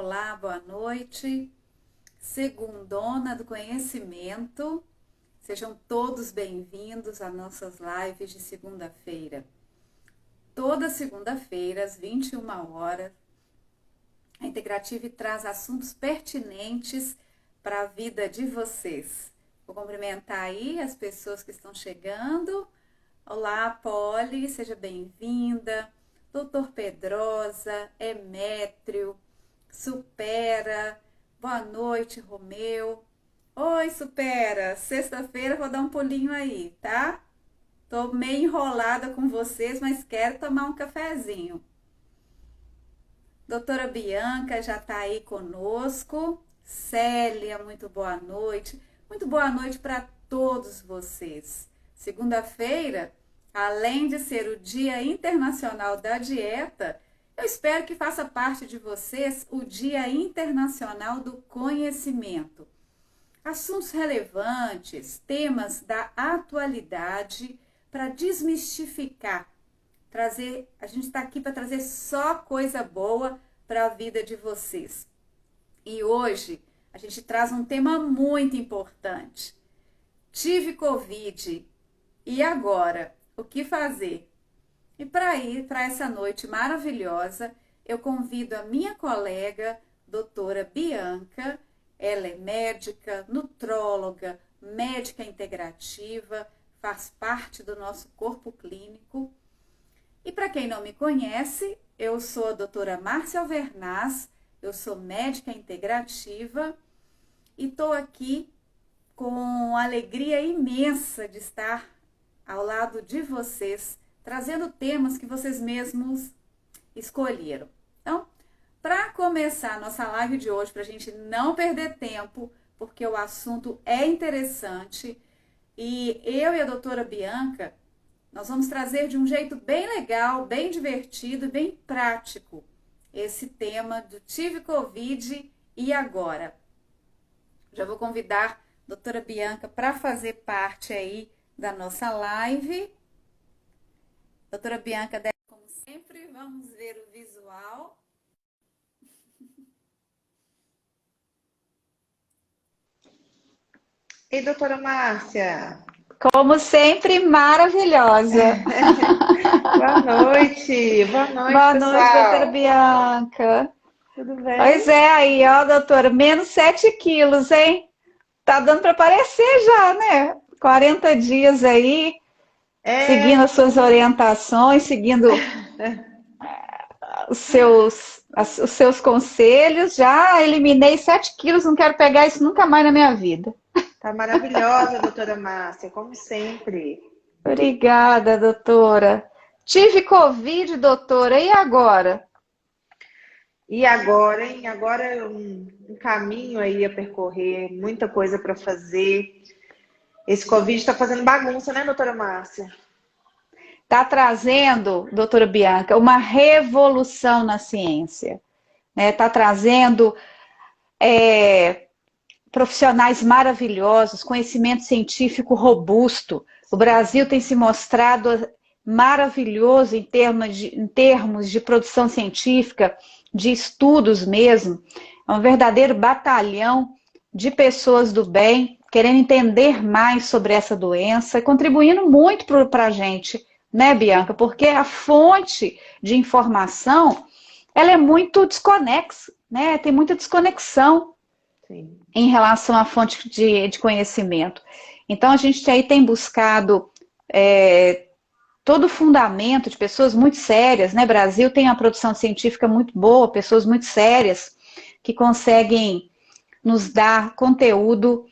Olá, boa noite. Segundona do Conhecimento. Sejam todos bem-vindos às nossas lives de segunda-feira. Toda segunda-feira, às 21 horas, a Integrative traz assuntos pertinentes para a vida de vocês. Vou cumprimentar aí as pessoas que estão chegando. Olá, Poli, seja bem-vinda. Doutor Pedrosa, Emétrio, Supera, boa noite, Romeu. Oi, Supera, sexta-feira vou dar um pulinho aí, tá? Tô meio enrolada com vocês, mas quero tomar um cafezinho. Doutora Bianca já tá aí conosco. Célia, muito boa noite. Muito boa noite para todos vocês. Segunda-feira, além de ser o Dia Internacional da Dieta, eu espero que faça parte de vocês o Dia Internacional do Conhecimento. Assuntos relevantes, temas da atualidade para desmistificar. A gente está aqui para trazer só coisa boa para a vida de vocês. E hoje a gente traz um tema muito importante. Tive Covid. E agora? O que fazer? E para ir para essa noite maravilhosa, eu convido a minha colega, doutora Bianca. Ela é médica, nutróloga, médica integrativa, faz parte do nosso corpo clínico. E para quem não me conhece, eu sou a doutora Márcia Alvernaz, eu sou médica integrativa e estou aqui com alegria imensa de estar ao lado de vocês, trazendo temas que vocês mesmos escolheram. Então, para começar a nossa live de hoje, para a gente não perder tempo, porque o assunto é interessante, e eu e a doutora Bianca, nós vamos trazer de um jeito bem legal, bem divertido e bem prático esse tema do Tive Covid e agora. Já vou convidar a doutora Bianca para fazer parte aí da nossa live. Doutora Bianca, como sempre, vamos ver o visual. Ei, doutora Márcia. Como sempre, maravilhosa. Boa noite. Boa noite, Boa pessoal. noite, doutora Bianca. Tudo bem? Pois é, aí, ó, doutora, menos 7 quilos, hein? Tá dando para aparecer já, né? 40 dias aí, seguindo as suas orientações, seguindo os seus conselhos. Já eliminei 7 quilos, não quero pegar isso nunca mais na minha vida. Tá maravilhosa, doutora Márcia, como sempre. Obrigada, doutora. Tive Covid, doutora, e agora? E agora, hein? Agora é um caminho aí a percorrer, muita coisa para fazer. Esse Covid está fazendo bagunça, né, doutora Márcia? Está trazendo, doutora Bianca, uma revolução na ciência. Está trazendo profissionais maravilhosos, conhecimento científico robusto. O Brasil tem se mostrado maravilhoso em termos de produção científica, de estudos mesmo. É um verdadeiro batalhão de pessoas do bem, querendo entender mais sobre essa doença, contribuindo muito para a gente, né, Bianca? Porque a fonte de informação, ela é muito desconexa, né? Tem muita desconexão. Sim. Em relação à fonte de conhecimento. Então, a gente aí tem buscado todo o fundamento de pessoas muito sérias, né? Brasil tem uma produção científica muito boa, pessoas muito sérias, que conseguem nos dar conteúdo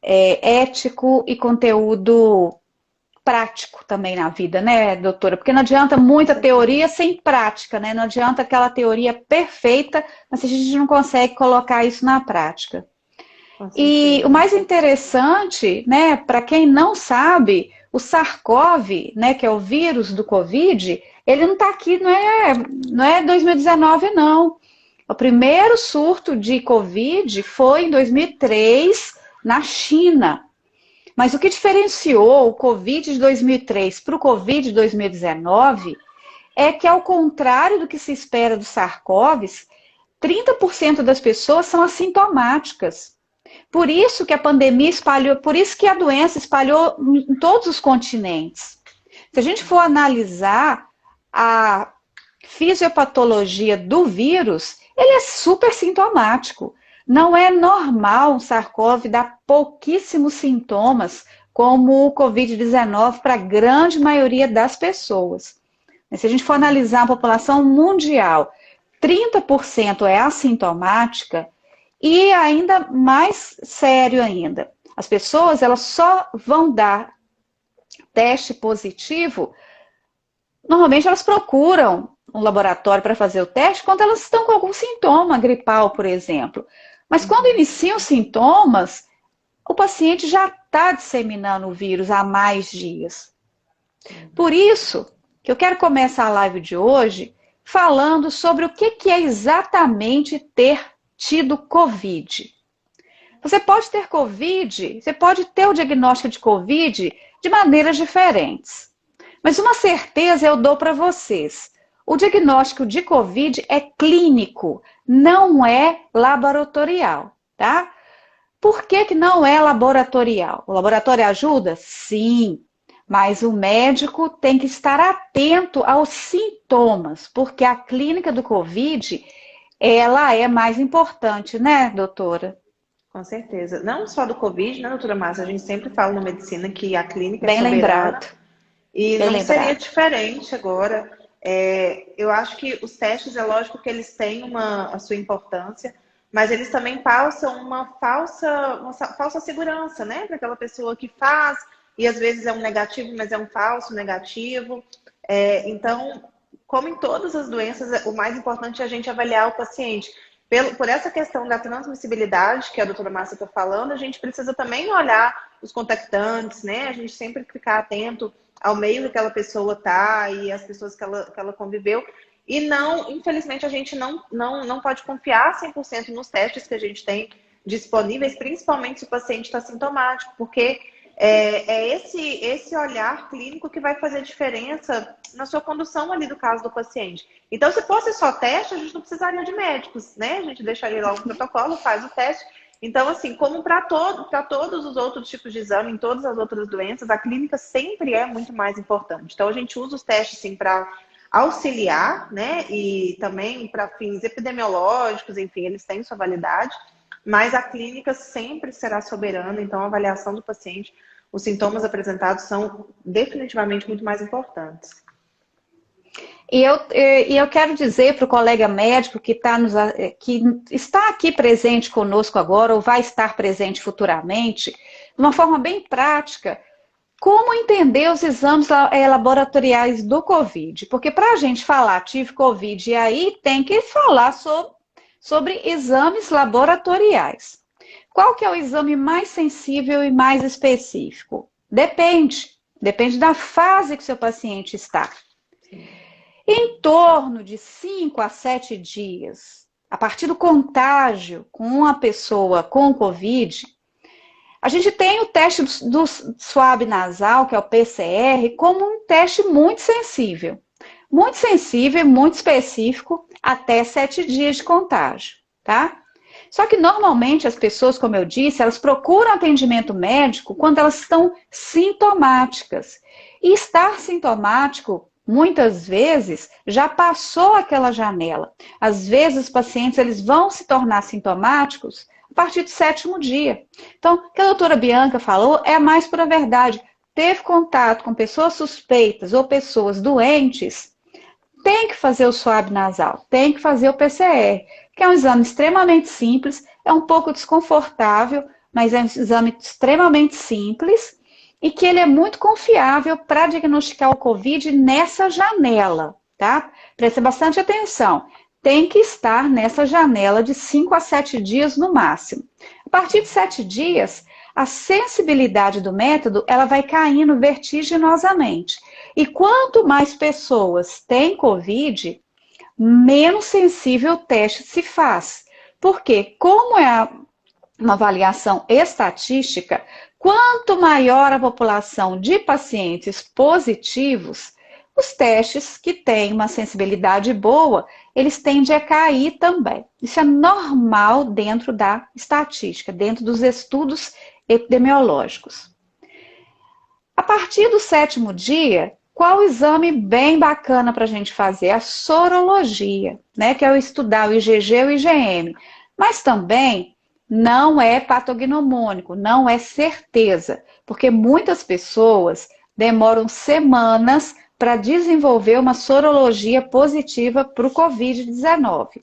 ético e conteúdo prático também na vida, né, doutora? Porque não adianta muita teoria sem prática, né? Não adianta aquela teoria perfeita, mas a gente não consegue colocar isso na prática. E o mais interessante, né, para quem não sabe, o SARS-CoV, né, que é o vírus do Covid, ele não está aqui, não é 2019, não. O primeiro surto de Covid foi em 2003, na China. Mas o que diferenciou o Covid de 2003 para o Covid de 2019 é que, ao contrário do que se espera do SARS-CoV, 30% das pessoas são assintomáticas. Por isso que a pandemia espalhou, por isso que a doença espalhou em todos os continentes. Se a gente for analisar a fisiopatologia do vírus, ele é super sintomático. Não é normal um SARS-CoV dar pouquíssimos sintomas, como o Covid-19 para a grande maioria das pessoas. Se a gente for analisar a população mundial, 30% é assintomática e ainda mais sério ainda. As pessoas elas só vão dar teste positivo, normalmente elas procuram um laboratório para fazer o teste quando elas estão com algum sintoma gripal, por exemplo. Mas quando iniciam sintomas, o paciente já está disseminando o vírus há mais dias. Por isso que eu quero começar a live de hoje falando sobre o que é exatamente ter tido Covid. Você pode ter Covid, você pode ter o diagnóstico de Covid de maneiras diferentes. Mas uma certeza eu dou para vocês. O diagnóstico de Covid é clínico, não é laboratorial, tá? Por que não é laboratorial? O laboratório ajuda? Sim, mas o médico tem que estar atento aos sintomas, porque a clínica do Covid, ela é mais importante, né, doutora? Com certeza. Não só do Covid, né, doutora Márcia? A gente sempre fala na medicina que a clínica Bem é soberana. lembrado. E Bem não lembrado. seria diferente agora. Eu acho que os testes, é lógico que eles têm a sua importância, mas eles também passam uma falsa segurança, né? Para aquela pessoa que faz, e às vezes é um negativo, mas é um falso negativo. Então, como em todas as doenças, o mais importante é a gente avaliar o paciente. Por essa questão da transmissibilidade, que a doutora Márcia está falando, a gente precisa também olhar os contactantes, né? A gente sempre ficar atento ao meio que aquela pessoa está e as pessoas que ela conviveu. E não, infelizmente, a gente não pode confiar 100% nos testes que a gente tem disponíveis, principalmente se o paciente está sintomático, porque é esse olhar clínico que vai fazer diferença na sua condução ali do caso do paciente. Então, se fosse só teste, a gente não precisaria de médicos, né? A gente deixaria lá um protocolo, faz o teste. Então, assim, como para todos os outros tipos de exame, em todas as outras doenças, a clínica sempre é muito mais importante. Então, a gente usa os testes, sim, para auxiliar, né? E também para fins epidemiológicos, enfim, eles têm sua validade. Mas a clínica sempre será soberana, então a avaliação do paciente, os sintomas apresentados são definitivamente muito mais importantes. E eu quero dizer para o colega médico que está aqui presente conosco agora, ou vai estar presente futuramente, de uma forma bem prática, como entender os exames laboratoriais do Covid. Porque para a gente falar tive Covid, e aí tem que falar sobre exames laboratoriais. Qual que é o exame mais sensível e mais específico? Depende da fase que seu paciente está. Em torno de 5 a 7 dias, a partir do contágio com uma pessoa com Covid, a gente tem o teste do swab nasal, que é o PCR, como um teste muito sensível. Muito sensível, muito específico, até 7 dias de contágio, tá? Só que normalmente as pessoas, como eu disse, elas procuram atendimento médico quando elas estão sintomáticas. E estar sintomático, muitas vezes, já passou aquela janela. Às vezes os pacientes eles vão se tornar sintomáticos a partir do 7º dia. Então, o que a doutora Bianca falou é a mais pura verdade. Teve contato com pessoas suspeitas ou pessoas doentes, tem que fazer o swab nasal, tem que fazer o PCR, que é um exame extremamente simples, é um pouco desconfortável, mas é um exame extremamente simples e que ele é muito confiável para diagnosticar o Covid nessa janela, tá? Preste bastante atenção. Tem que estar nessa janela de 5 a 7 dias no máximo. A partir de 7 dias, a sensibilidade do método ela vai caindo vertiginosamente. E quanto mais pessoas têm Covid, menos sensível o teste se faz. Porque, como é uma avaliação estatística, quanto maior a população de pacientes positivos, Os testes que têm uma sensibilidade boa, eles tendem a cair também. Isso é normal dentro da estatística, dentro dos estudos epidemiológicos. A partir do 7º dia, qual o exame bem bacana para a gente fazer? A sorologia, né? Que é o estudar o IgG e o IgM. Mas também não é patognomônico, não é certeza, porque muitas pessoas demoram semanas para desenvolver uma sorologia positiva para o Covid-19.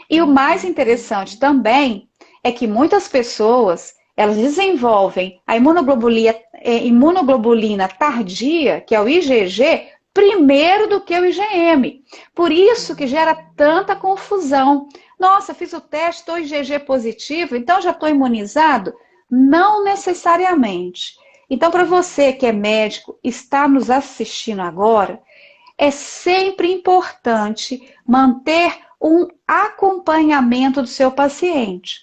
E o mais interessante também é que muitas pessoas elas desenvolvem a imunoglobulina tardia, que é o IgG, primeiro do que o IgM. Por isso que gera tanta confusão. Nossa, fiz o teste, estou IgG positivo, então já estou imunizado? Não necessariamente. Então, para você que é médico, está nos assistindo agora, é sempre importante manter um acompanhamento do seu paciente,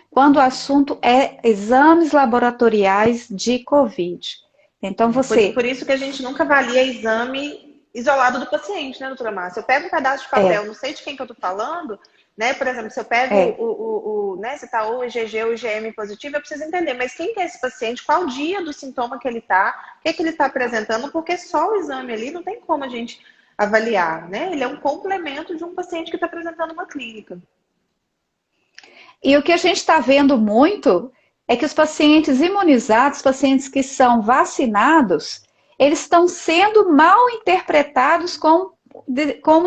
quando o assunto é exames laboratoriais de Covid. Então, você... Por isso que a gente nunca avalia exame isolado do paciente, né, doutora Márcia? Eu pego um pedaço de papel, não sei de quem que eu tô falando, né? Por exemplo, se eu pego né, se tá o IgG ou o IgM positivo, eu preciso entender, mas quem que é esse paciente? Qual dia do sintoma que ele tá? O que é que ele tá apresentando? Porque só o exame ali não tem como a gente avaliar, né? Ele é um complemento de um paciente que está apresentando uma clínica. E o que a gente está vendo muito é que os pacientes imunizados, pacientes que são vacinados, eles estão sendo mal interpretados como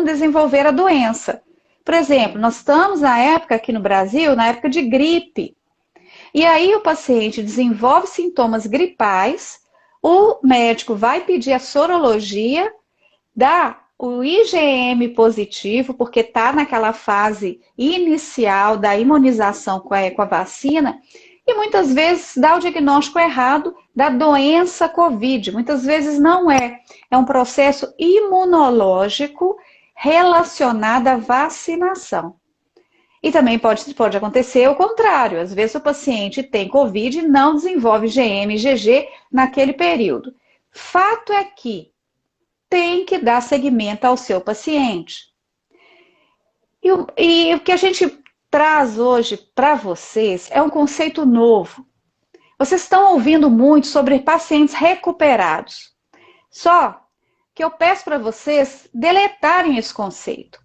desenvolver a doença. Por exemplo, nós estamos na época aqui no Brasil, na época de gripe. E aí o paciente desenvolve sintomas gripais, o médico vai pedir a sorologia, dá o IgM positivo, porque está naquela fase inicial da imunização com a vacina, e muitas vezes dá o diagnóstico errado da doença COVID. Muitas vezes não é. É um processo imunológico relacionado à vacinação. E também pode acontecer o contrário. Às vezes o paciente tem COVID e não desenvolve IgM e IgG naquele período. Fato é que tem que dar seguimento ao seu paciente. E o que a gente traz hoje para vocês é um conceito novo. Vocês estão ouvindo muito sobre pacientes recuperados. Só que eu peço para vocês deletarem esse conceito.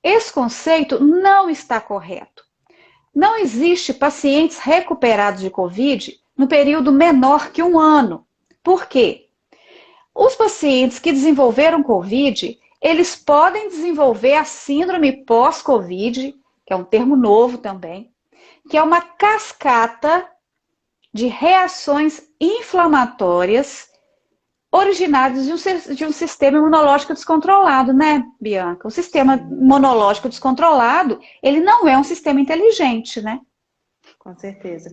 Esse conceito não está correto. Não existe pacientes recuperados de COVID no período menor que 1 ano. Por quê? Os pacientes que desenvolveram COVID, eles podem desenvolver a síndrome pós-COVID, que é um termo novo também, que é uma cascata de reações inflamatórias originadas de um sistema imunológico descontrolado, né, Bianca? O sistema imunológico descontrolado, ele não é um sistema inteligente, né? Com certeza.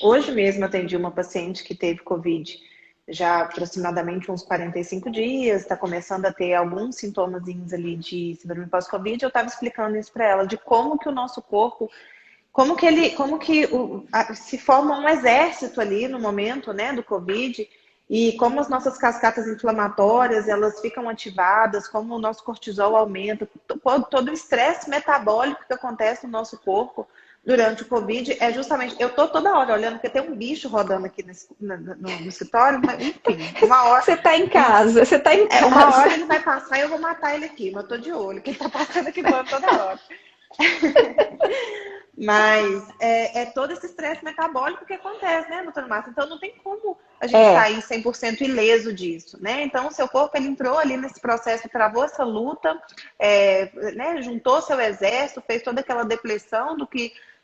Hoje mesmo atendi uma paciente que teve COVID já aproximadamente uns 45 dias, está começando a ter alguns sintomazinhos ali de síndrome pós-Covid. Eu estava explicando isso para ela, de como que o nosso corpo, se forma um exército ali no momento, né, do Covid, e como as nossas cascatas inflamatórias, elas ficam ativadas, como o nosso cortisol aumenta, todo o estresse metabólico que acontece no nosso corpo durante o Covid é justamente... Eu tô toda hora olhando, porque tem um bicho rodando aqui no escritório, mas enfim, uma hora... Você tá em casa, você tá em casa. Uma hora ele vai passar e eu vou matar ele aqui, mas eu tô de olho, que ele tá passando aqui toda hora. Mas é todo esse estresse metabólico que acontece, né, doutora Márcia? Então não tem como a gente sair 100% ileso disso, né? Então o seu corpo, ele entrou ali nesse processo, travou essa luta, né, juntou seu exército, fez toda aquela depleção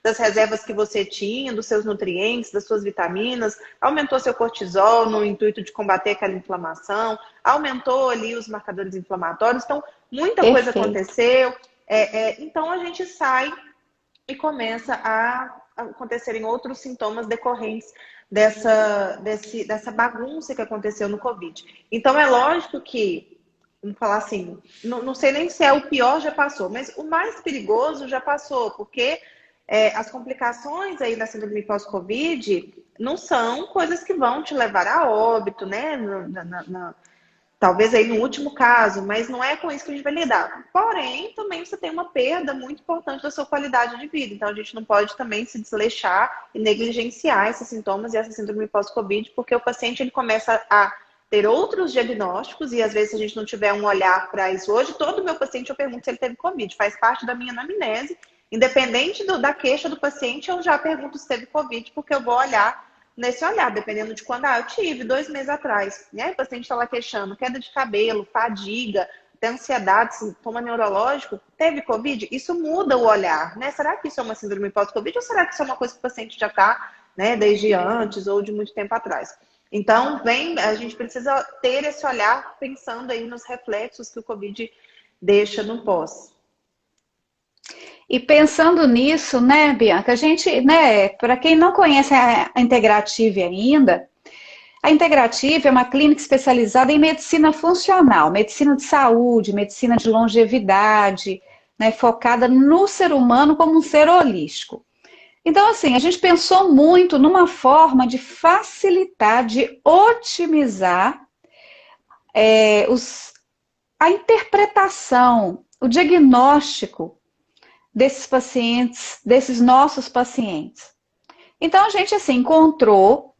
das reservas que você tinha, dos seus nutrientes, das suas vitaminas, aumentou seu cortisol no intuito de combater aquela inflamação, aumentou ali os marcadores inflamatórios, então muita coisa aconteceu. Então a gente sai e começa a acontecerem outros sintomas decorrentes dessa bagunça que aconteceu no Covid. Então é lógico que, vamos falar assim, não sei nem se é o pior já passou, mas o mais perigoso já passou, porque as complicações aí da síndrome pós-Covid não são coisas que vão te levar a óbito, né? talvez aí no último caso, mas não é com isso que a gente vai lidar. Porém, também você tem uma perda muito importante da sua qualidade de vida. Então, a gente não pode também se desleixar e negligenciar esses sintomas e essa síndrome pós-Covid, porque o paciente ele começa a ter outros diagnósticos e às vezes se a gente não tiver um olhar para isso hoje, todo meu paciente eu pergunto se ele teve Covid, faz parte da minha anamnese, independente da queixa do paciente, eu já pergunto se teve Covid, porque eu vou olhar nesse olhar, dependendo de quando, eu tive 2 meses atrás, né? O paciente está lá queixando, queda de cabelo, fadiga, até ansiedade, sintoma neurológico, teve Covid, isso muda o olhar, né? Será que isso é uma síndrome pós-Covid ou será que isso é uma coisa que o paciente já está, né, desde antes ou de muito tempo atrás? Então, a gente precisa ter esse olhar pensando aí nos reflexos que o Covid deixa no pós. E pensando nisso, né, Bianca, a gente, né, para quem não conhece a Integrative ainda, a Integrative é uma clínica especializada em medicina funcional, medicina de saúde, medicina de longevidade, né, focada no ser humano como um ser holístico. Então, assim, a gente pensou muito numa forma de facilitar, de otimizar a interpretação, o diagnóstico desses pacientes, desses nossos pacientes. Então, a gente, assim, encontrou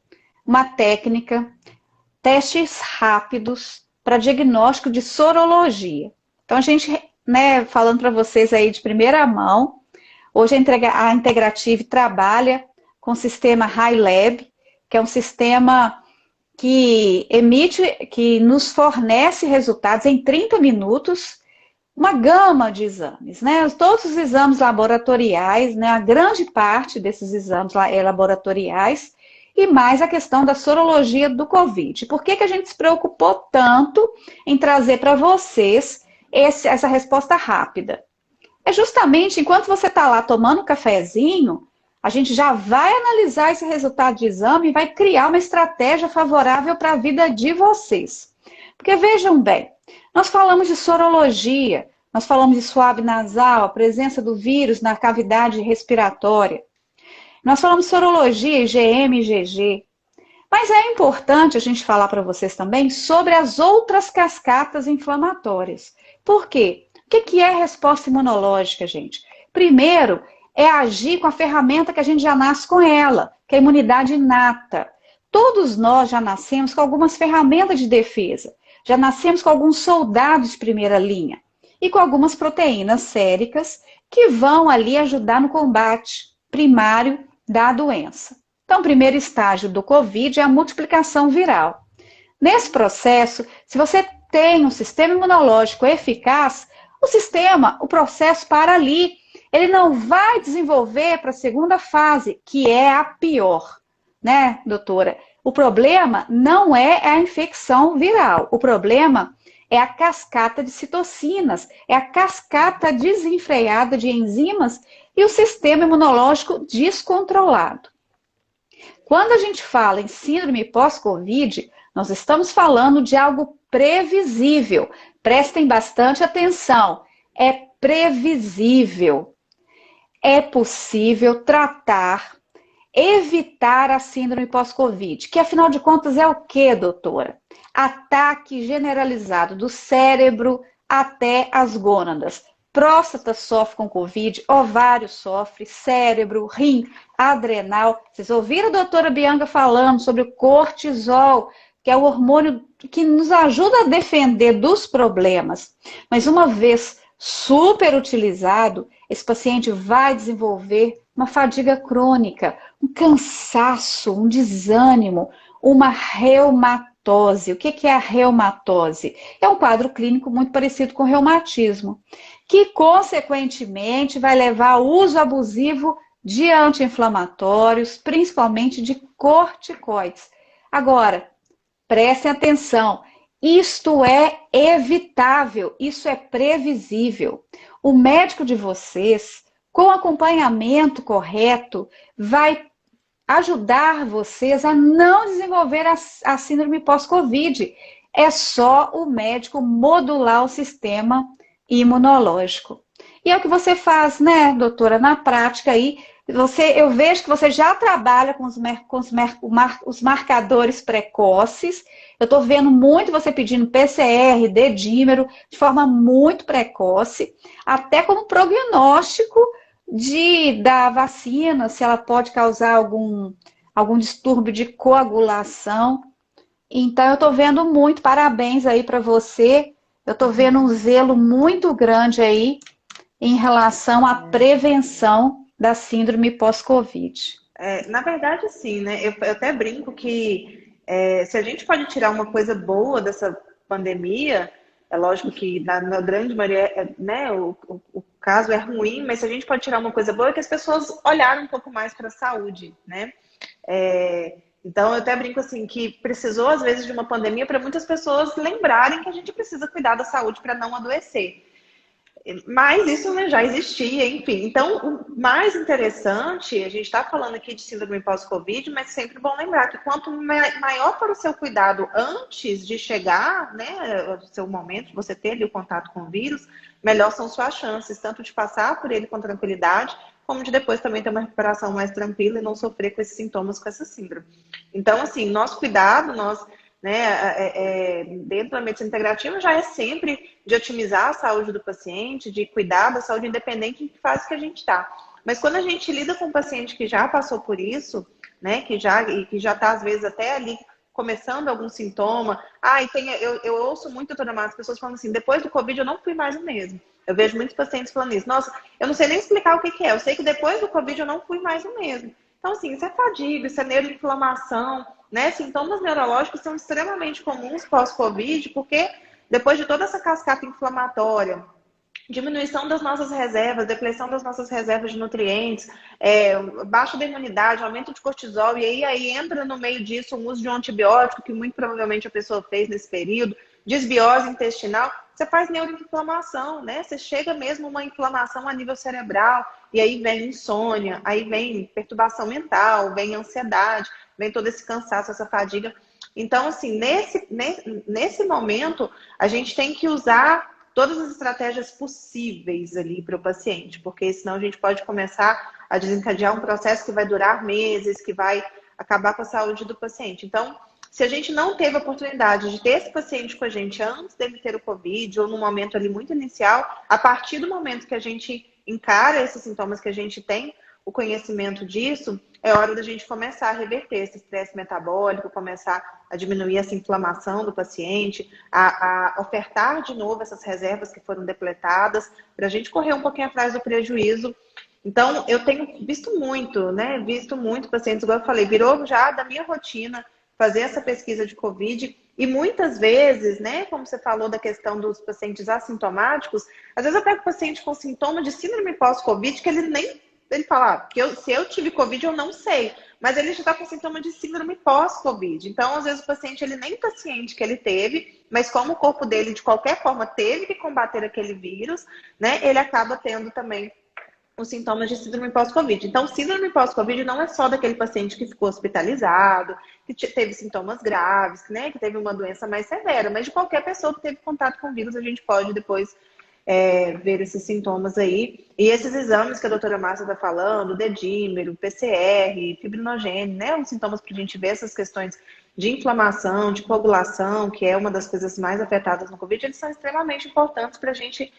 uma técnica, testes rápidos para diagnóstico de sorologia. Então, a gente, né, falando para vocês aí de primeira mão, hoje a Integrative trabalha com o sistema HiLab, que é um sistema que nos fornece resultados em 30 minutos, uma gama de exames, né? Todos os exames laboratoriais, né? A grande parte desses exames laboratoriais, e mais a questão da sorologia do Covid. Por que a gente se preocupou tanto em trazer para vocês essa resposta rápida? É justamente enquanto você está lá tomando um cafezinho, a gente já vai analisar esse resultado de exame e vai criar uma estratégia favorável para a vida de vocês. Porque vejam bem, nós falamos de sorologia, nós falamos de suave nasal, a presença do vírus na cavidade respiratória. Nós falamos de sorologia, IgM, IgG. Mas é importante a gente falar para vocês também sobre as outras cascatas inflamatórias. Por quê? O que é resposta imunológica, gente? Primeiro, é agir com a ferramenta que a gente já nasce com ela, que é a imunidade inata. Todos nós já nascemos com algumas ferramentas de defesa. Já nascemos com alguns soldados de primeira linha. E com algumas proteínas séricas que vão ali ajudar no combate primário da doença. Então, o primeiro estágio do Covid é a multiplicação viral. Nesse processo, se você tem um sistema imunológico eficaz, o processo para ali. Ele não vai desenvolver para a segunda fase, que é a pior, né, doutora? O problema não é a infecção viral. O problema é a cascata de citocinas, é a cascata desenfreada de enzimas e o sistema imunológico descontrolado. Quando a gente fala em síndrome pós-Covid, nós estamos falando de algo previsível. Prestem bastante atenção. É previsível. É possível tratar, evitar a síndrome pós-Covid, que afinal de contas é o quê, doutora? Ataque generalizado do cérebro até as gônadas. Próstata sofre com Covid, ovário sofre, cérebro, rim, adrenal. Vocês ouviram a doutora Bianca falando sobre o cortisol, que é o hormônio que nos ajuda a defender dos problemas. Mas uma vez super utilizado, esse paciente vai desenvolver uma fadiga crônica, um cansaço, um desânimo, uma reumatose. O que é a reumatose? É um quadro clínico muito parecido com reumatismo, que consequentemente vai levar ao uso abusivo de anti-inflamatórios, principalmente de corticoides. Agora, prestem atenção, isto é evitável, isso é previsível. O médico de vocês, com acompanhamento correto, vai ajudar vocês a não desenvolver a síndrome pós-Covid. É só o médico modular o sistema imunológico. E é o que você faz, né, doutora, na prática aí, Eu vejo que você já trabalha com os marcadores precoces. Eu estou vendo muito você pedindo PCR, dedímero, de forma muito precoce, até como prognóstico da vacina, se ela pode causar algum distúrbio de coagulação. Então, eu estou vendo muito, parabéns aí para você. Eu estou vendo um zelo muito grande aí em relação à prevenção da síndrome pós-Covid. Na verdade, sim, né? Eu até brinco que se a gente pode tirar uma coisa boa dessa pandemia, é lógico que na grande maioria, né, o caso é ruim, mas se a gente pode tirar uma coisa boa é que as pessoas olharam um pouco mais para a saúde, né? Então, eu até brinco assim, que precisou, às vezes, de uma pandemia para muitas pessoas lembrarem que a gente precisa cuidar da saúde para não adoecer. Mas isso, né, já existia, enfim. Então, o mais interessante, a gente está falando aqui de síndrome pós-Covid, mas sempre bom lembrar que quanto maior for o seu cuidado antes de chegar, né, o seu momento, de você ter ali o contato com o vírus, melhor são suas chances, tanto de passar por ele com tranquilidade, como de depois também ter uma recuperação mais tranquila e não sofrer com esses sintomas, com essa síndrome. Então, assim, nosso cuidado, dentro da medicina integrativa já é sempre de otimizar a saúde do paciente, de cuidar da saúde independente de que fase que a gente está. Mas quando a gente lida com um paciente que já passou por isso, né, que já está às vezes até ali começando algum sintoma, eu ouço muito, doutora Márcia, as pessoas falando assim, depois do Covid eu não fui mais o mesmo. Eu vejo muitos pacientes falando isso. Nossa, eu não sei nem explicar o que é. Eu sei que depois do Covid eu não fui mais o mesmo. Então, assim, isso é fadiga, isso é neuroinflamação, né? Sintomas neurológicos são extremamente comuns pós-Covid, porque depois de toda essa cascata inflamatória, diminuição das nossas reservas, depleção das nossas reservas de nutrientes, baixa da imunidade, aumento de cortisol, e aí entra no meio disso o uso de um antibiótico, que muito provavelmente a pessoa fez nesse período, desbiose intestinal, você faz neuroinflamação, né? Você chega mesmo a uma inflamação a nível cerebral, e aí vem insônia, aí vem perturbação mental, vem ansiedade, vem todo esse cansaço, essa fadiga. Então, assim, nesse momento, a gente tem que usar todas as estratégias possíveis ali para o paciente, porque senão a gente pode começar a desencadear um processo que vai durar meses, que vai acabar com a saúde do paciente. Então, se a gente não teve a oportunidade de ter esse paciente com a gente antes dele ter o Covid, ou num momento ali muito inicial, a partir do momento que a gente encara esses sintomas, que a gente tem o conhecimento disso, é hora da gente começar a reverter esse estresse metabólico, começar a diminuir essa inflamação do paciente, a ofertar de novo essas reservas que foram depletadas, para a gente correr um pouquinho atrás do prejuízo. Então, eu tenho visto muito, né? Visto muito pacientes, igual eu falei, virou já da minha rotina fazer essa pesquisa de Covid. E muitas vezes, né, como você falou da questão dos pacientes assintomáticos, às vezes eu pego paciente com sintoma de síndrome pós-Covid que ele fala, se eu tive Covid, eu não sei. Mas ele já está com sintoma de síndrome pós-Covid. Então, às vezes, o paciente ele nem está ciente que ele teve, mas como o corpo dele, de qualquer forma, teve que combater aquele vírus, né? Ele acaba tendo também os sintomas de síndrome pós-Covid. Então, síndrome pós-Covid não é só daquele paciente que ficou hospitalizado, que teve sintomas graves, né? Que teve uma doença mais severa, mas de qualquer pessoa que teve contato com o vírus, a gente pode depois ver esses sintomas aí. E esses exames que a doutora Márcia está falando, dedímero, PCR, fibrinogênio, né? Os sintomas para a gente ver essas questões de inflamação, de coagulação, que é uma das coisas mais afetadas no Covid, eles são extremamente importantes para a gente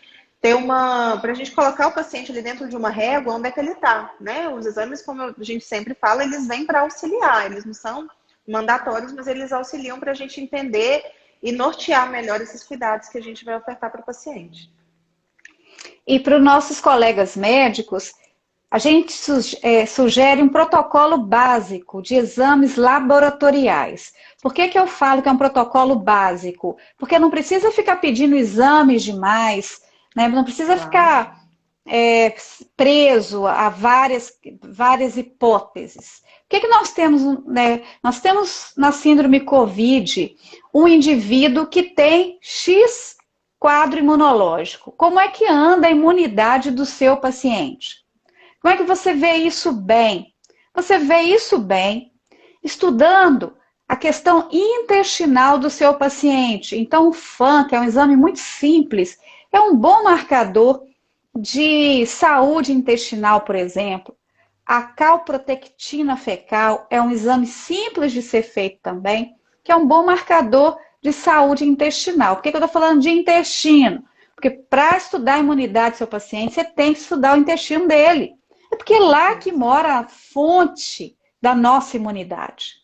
para a gente colocar o paciente ali dentro de uma régua, onde é que ele está, né? Os exames, como a gente sempre fala, eles vêm para auxiliar, eles não são mandatórios, mas eles auxiliam para a gente entender e nortear melhor esses cuidados que a gente vai ofertar para o paciente. E para os nossos colegas médicos, a gente sugere um protocolo básico de exames laboratoriais. Por que eu falo que é um protocolo básico? Porque não precisa ficar pedindo exames demais, né? Não precisa ficar preso a várias hipóteses. O que nós temos, né? Nós temos na síndrome COVID um indivíduo que tem X quadro imunológico. Como é que anda a imunidade do seu paciente? Como é que você vê isso bem? Você vê isso bem estudando a questão intestinal do seu paciente. Então, o FAN, que é um exame muito simples, é um bom marcador de saúde intestinal, por exemplo. A calprotectina fecal é um exame simples de ser feito também, que é um bom marcador de saúde intestinal. Por que eu estou falando de intestino? Porque para estudar a imunidade do seu paciente, você tem que estudar o intestino dele. É porque é lá que mora a fonte da nossa imunidade.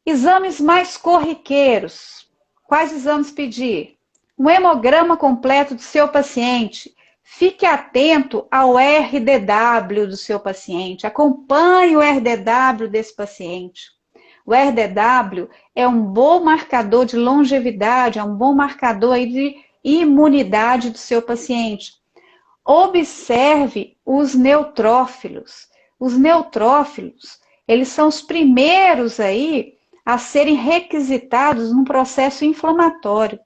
Exames mais corriqueiros. Quais exames pedir? Um hemograma completo do seu paciente. Fique atento ao RDW do seu paciente. Acompanhe o RDW desse paciente. O RDW é um bom marcador de longevidade, é um bom marcador aí de imunidade do seu paciente. Observe os neutrófilos. Os neutrófilos, eles são os primeiros aí a serem requisitados num processo inflamatório.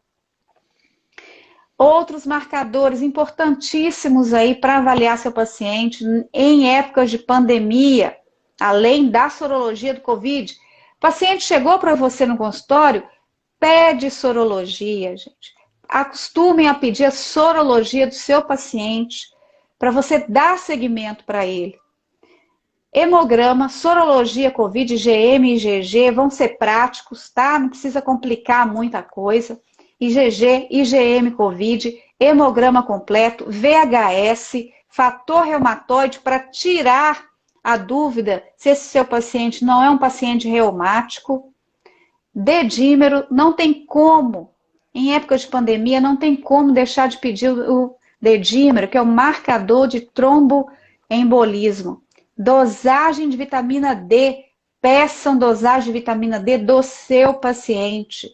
Outros marcadores importantíssimos aí para avaliar seu paciente em épocas de pandemia, além da sorologia do Covid. O paciente chegou para você no consultório, pede sorologia, gente. Acostumem a pedir a sorologia do seu paciente para você dar seguimento para ele. Hemograma, sorologia Covid, IgM e IgG vão ser práticos, tá? Não precisa complicar muita coisa. IgG, IgM Covid, hemograma completo, VHS, fator reumatoide para tirar a dúvida se esse seu paciente não é um paciente reumático. Dedímero, não tem como, em época de pandemia, não tem como deixar de pedir o dedímero, que é o marcador de tromboembolismo. Dosagem de vitamina D, peçam dosagem de vitamina D do seu paciente.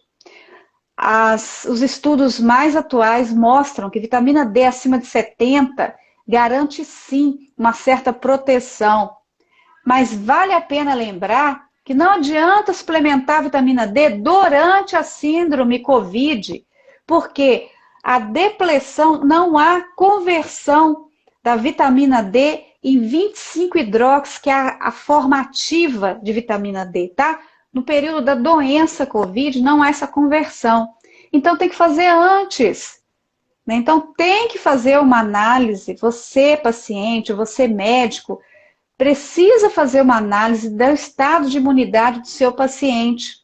Os estudos mais atuais mostram que vitamina D acima de 70 garante sim uma certa proteção. Mas vale a pena lembrar que não adianta suplementar vitamina D durante a síndrome COVID, porque a depleção, não há conversão da vitamina D em 25-hidrox, que é a forma ativa de vitamina D, tá? No período da doença COVID, não há essa conversão. Então, tem que fazer antes. Né? Então, tem que fazer uma análise. Você, paciente, você, médico, precisa fazer uma análise do estado de imunidade do seu paciente.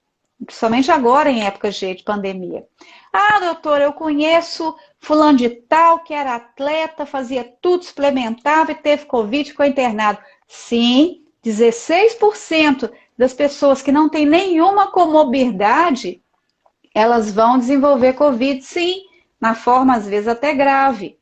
Principalmente agora, em épocas de pandemia. Ah, doutor, eu conheço fulano de tal, que era atleta, fazia tudo, suplementava e teve Covid, ficou internado. Sim, 16% das pessoas que não têm nenhuma comorbidade, elas vão desenvolver Covid, sim, na forma às vezes até grave.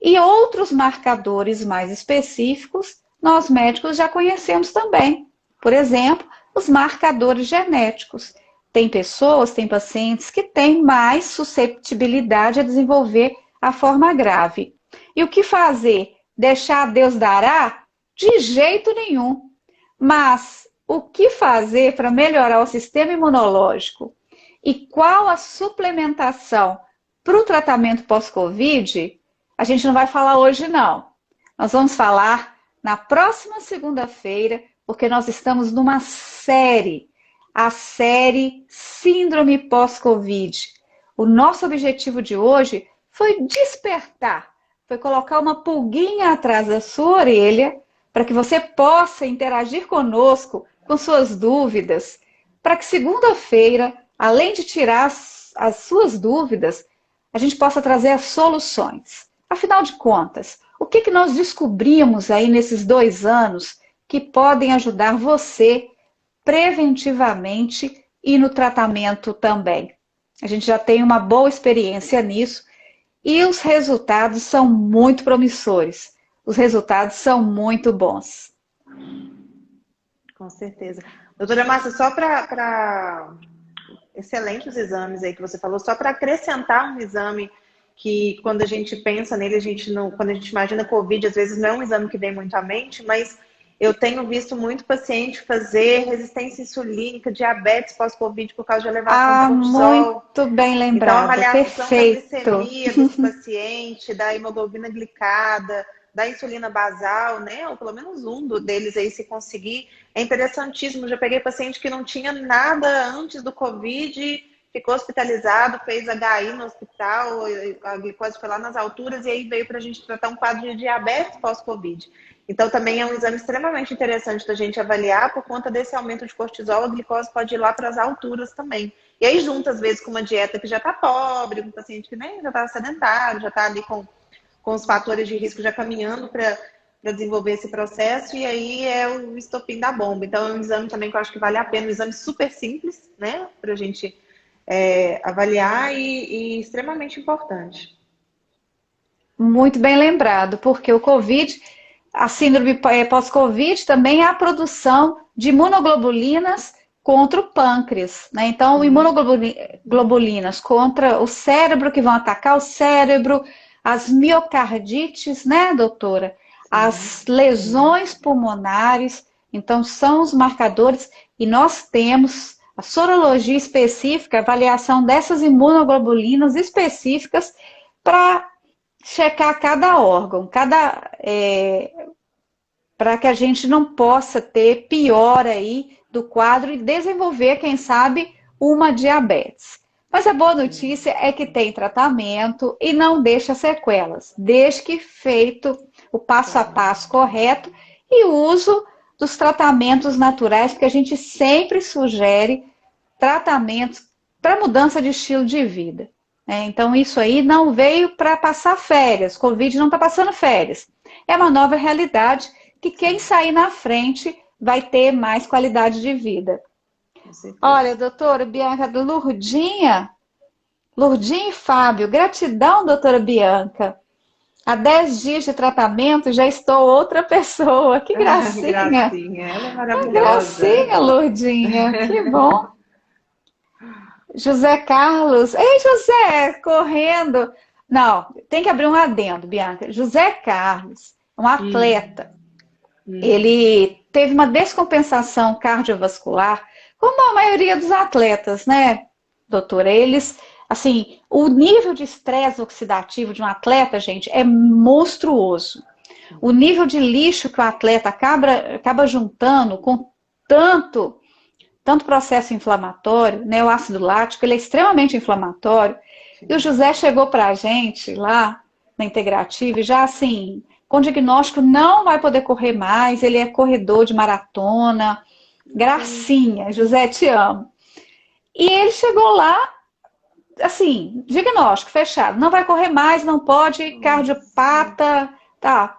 E outros marcadores mais específicos, nós médicos já conhecemos também. Por exemplo, os marcadores genéticos. Tem pessoas, tem pacientes que têm mais susceptibilidade a desenvolver a forma grave. E o que fazer? Deixar Deus dará? De jeito nenhum. Mas o que fazer para melhorar o sistema imunológico? E qual a suplementação para o tratamento pós-Covid? A gente não vai falar hoje, não. Nós vamos falar na próxima segunda-feira, porque nós estamos numa série, a série Síndrome Pós-Covid. O nosso objetivo de hoje foi despertar, foi colocar uma pulguinha atrás da sua orelha, para que você possa interagir conosco com suas dúvidas, para que segunda-feira, além de tirar as suas dúvidas, a gente possa trazer as soluções. Afinal de contas, o que nós descobrimos aí nesses 2 anos que podem ajudar você preventivamente e no tratamento também? A gente já tem uma boa experiência nisso e os resultados são muito promissores. Os resultados são muito bons. Com certeza. Doutora Márcia, só para excelentes exames aí que você falou, só para acrescentar um exame que quando a gente pensa nele, quando a gente imagina Covid, às vezes não é um exame que vem muito à mente, mas eu tenho visto muito paciente fazer resistência insulínica, diabetes pós-Covid por causa de elevação do cortisol. Muito bem lembrado, então, a avaliação perfeito. da glicemia desse paciente, da hemoglobina glicada, da insulina basal, né? Ou pelo menos um deles aí, se conseguir. É interessantíssimo. Já peguei paciente que não tinha nada antes do Covid ficou hospitalizado, fez HI no hospital, a glicose foi lá nas alturas, e aí veio para a gente tratar um quadro de diabetes pós-Covid. Então, também é um exame extremamente interessante da gente avaliar, por conta desse aumento de cortisol, a glicose pode ir lá para as alturas também. E aí, junto, às vezes, com uma dieta que já está pobre, um paciente que nem já está sedentário, já está ali com os fatores de risco já caminhando para desenvolver esse processo, e aí é o estopim da bomba. Então, é um exame também que eu acho que vale a pena, um exame super simples, né, para a gente avaliar e extremamente importante. Muito bem lembrado, porque o Covid, a síndrome pós-Covid também é a produção de imunoglobulinas contra o pâncreas, né? Então, imunoglobulinas contra o cérebro, que vão atacar o cérebro, as miocardites, né, doutora? As lesões pulmonares, então são os marcadores, e nós temos a sorologia específica, a avaliação dessas imunoglobulinas específicas para checar cada órgão, para que a gente não possa ter pior aí do quadro e desenvolver, quem sabe, uma diabetes. Mas a boa notícia é que tem tratamento e não deixa sequelas, desde que feito o passo a passo correto e o uso dos tratamentos naturais, porque a gente sempre sugere tratamentos para mudança de estilo de vida. Então, isso aí não veio para passar férias. Covid não está passando férias. É uma nova realidade que quem sair na frente vai ter mais qualidade de vida. Olha, doutora Bianca, do Lourdinha e Fábio, gratidão, doutora Bianca. Há 10 dias de tratamento já estou outra pessoa. Que gracinha. Gracinha, ela é maravilhosa. Gracinha, Lourdinha, que bom. José Carlos. Ei, José, correndo. Não, tem que abrir um adendo, Bianca. José Carlos, um atleta. Ele teve uma descompensação cardiovascular, como a maioria dos atletas, né, doutora? Eles, assim, o nível de estresse oxidativo de um atleta, gente, é monstruoso. O nível de lixo que o atleta acaba juntando com tanto processo inflamatório, né, o ácido lático, ele é extremamente inflamatório. E o José chegou para a gente lá na Integrativa e já assim, com diagnóstico não vai poder correr mais, ele é corredor de maratona. Gracinha, José, te amo. E ele chegou lá, assim, diagnóstico fechado, não vai correr mais, não pode, cardiopata, tá.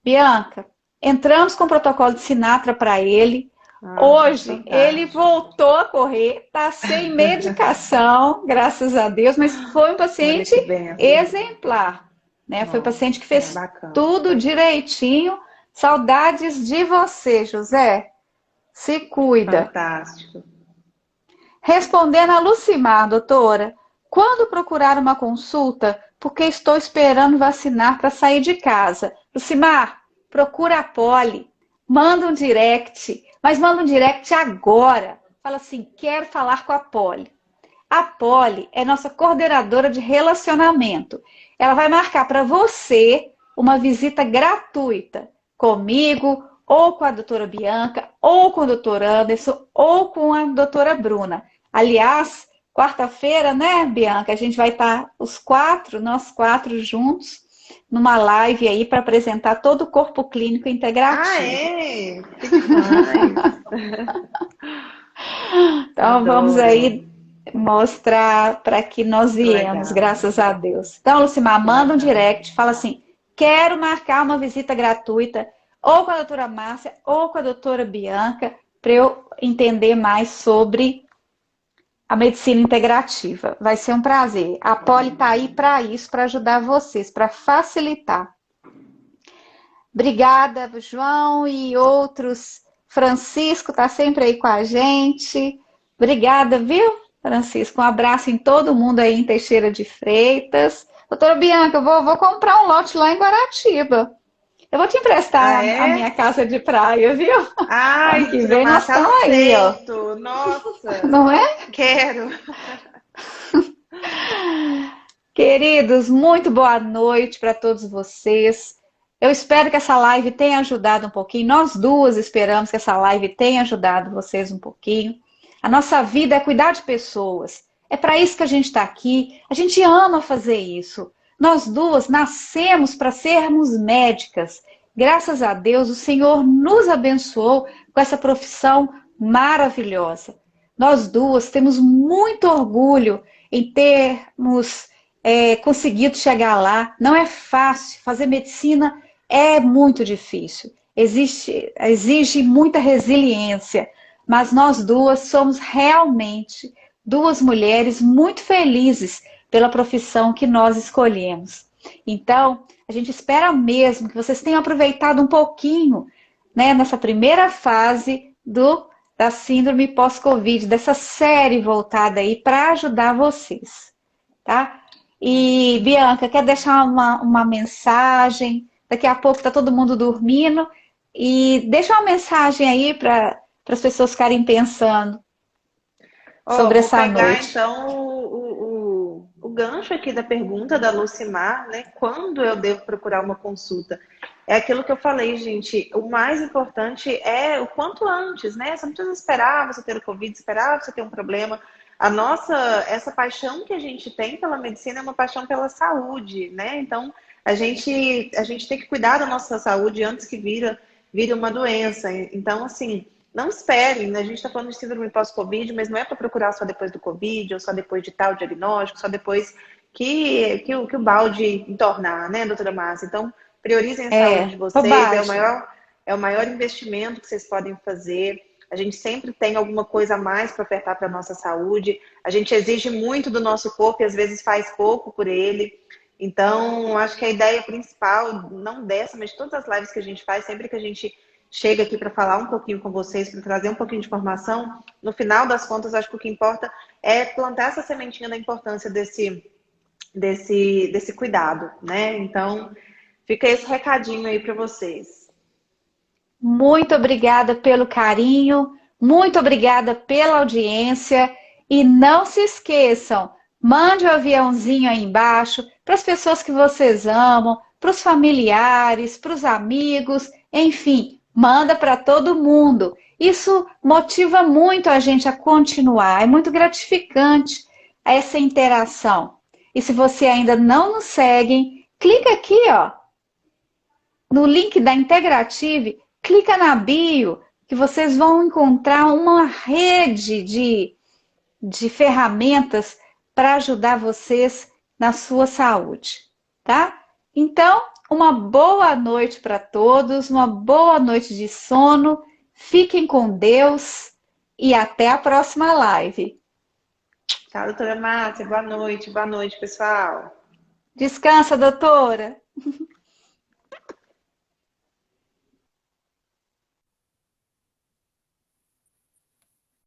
Bianca, entramos com o protocolo de Sinatra para ele. Hoje, fantástico. Ele voltou a correr, tá sem medicação, graças a Deus, mas foi um paciente exemplar, né? Nossa, foi um paciente que fez tudo direitinho. Saudades de você, José. Se cuida. Fantástico. Respondendo a Lucimar, doutora, quando procurar uma consulta, porque estou esperando vacinar para sair de casa? Lucimar, procura a Poli, manda um direct, mas manda um direct agora. Fala assim, quero falar com a Poli. A Poli é nossa coordenadora de relacionamento. Ela vai marcar para você uma visita gratuita comigo, ou com a doutora Bianca, ou com o doutor Anderson, ou com a doutora Bruna. Aliás, quarta-feira, né, Bianca, a gente vai estar nós quatro juntos, numa live aí para apresentar todo o corpo clínico integrativo. Ah, é? Que demais! Então, adoro. Vamos aí mostrar para que nós viemos, graças a Deus. Então, Lucimar, manda um direct, fala assim, quero marcar uma visita gratuita, ou com a doutora Márcia, ou com a doutora Bianca, para eu entender mais sobre a medicina integrativa. Vai ser um prazer. A Poli está aí para isso, para ajudar vocês, para facilitar. Obrigada, João e outros. Francisco está sempre aí com a gente. Obrigada, viu, Francisco? Um abraço em todo mundo aí em Teixeira de Freitas. Doutora Bianca, eu vou comprar um lote lá em Guaratiba. Eu vou te emprestar a minha casa de praia, viu? Ai, que vem nós estamos aí, ó. Nossa! Não é? Quero! Queridos, muito boa noite para todos vocês. Eu espero que essa live tenha ajudado um pouquinho. Nós duas esperamos que essa live tenha ajudado vocês um pouquinho. A nossa vida é cuidar de pessoas. É para isso que a gente está aqui. A gente ama fazer isso. Nós duas nascemos para sermos médicas. Graças a Deus, o Senhor nos abençoou com essa profissão maravilhosa. Nós duas temos muito orgulho em termos conseguido chegar lá. Não é fácil. Fazer medicina é muito difícil. Exige muita resiliência. Mas nós duas somos realmente duas mulheres muito felizes pela profissão que nós escolhemos. Então, a gente espera mesmo que vocês tenham aproveitado um pouquinho, né, nessa primeira fase da síndrome pós-Covid, dessa série voltada aí para ajudar vocês, tá? E, Bianca, quer deixar uma mensagem? Daqui a pouco está todo mundo dormindo. E deixa uma mensagem aí para as pessoas ficarem pensando sobre Vou essa pegar noite. então o gancho aqui da pergunta da Lucimar, né? Quando eu devo procurar uma consulta? É aquilo que eu falei, gente. O mais importante é o quanto antes, né? Você não precisa esperar você ter o Covid, esperar você ter um problema. Essa paixão que a gente tem pela medicina é uma paixão pela saúde, né? Então, a gente tem que cuidar da nossa saúde antes que vire uma doença. Então, assim, não esperem, né? A gente está falando de síndrome pós-Covid, mas não é para procurar só depois do Covid, ou só depois de tal diagnóstico, só depois que o balde entornar, né, doutora Márcia? Então, priorizem a saúde de vocês, Bobagem. é o maior investimento que vocês podem fazer. A gente sempre tem alguma coisa a mais para ofertar para a nossa saúde. A gente exige muito do nosso corpo e às vezes faz pouco por ele. Então, acho que a ideia principal, não dessa, mas de todas as lives que a gente faz, sempre que a gente chega aqui para falar um pouquinho com vocês, para trazer um pouquinho de informação, no final das contas, acho que o que importa é plantar essa sementinha da importância desse cuidado, né? Então, fica esse recadinho aí para vocês. Muito obrigada pelo carinho, muito obrigada pela audiência. E não se esqueçam, mande o aviãozinho aí embaixo para as pessoas que vocês amam, para os familiares, para os amigos, enfim, manda para todo mundo. Isso motiva muito a gente a continuar, é muito gratificante essa interação. E se você ainda não nos segue, clica aqui, ó, no link da Integrative, clica na bio, que vocês vão encontrar uma rede de ferramentas para ajudar vocês na sua saúde, tá? Então, uma boa noite para todos, uma boa noite de sono, fiquem com Deus e até a próxima live. Tchau, doutora Márcia. Boa noite, pessoal. Descansa, doutora.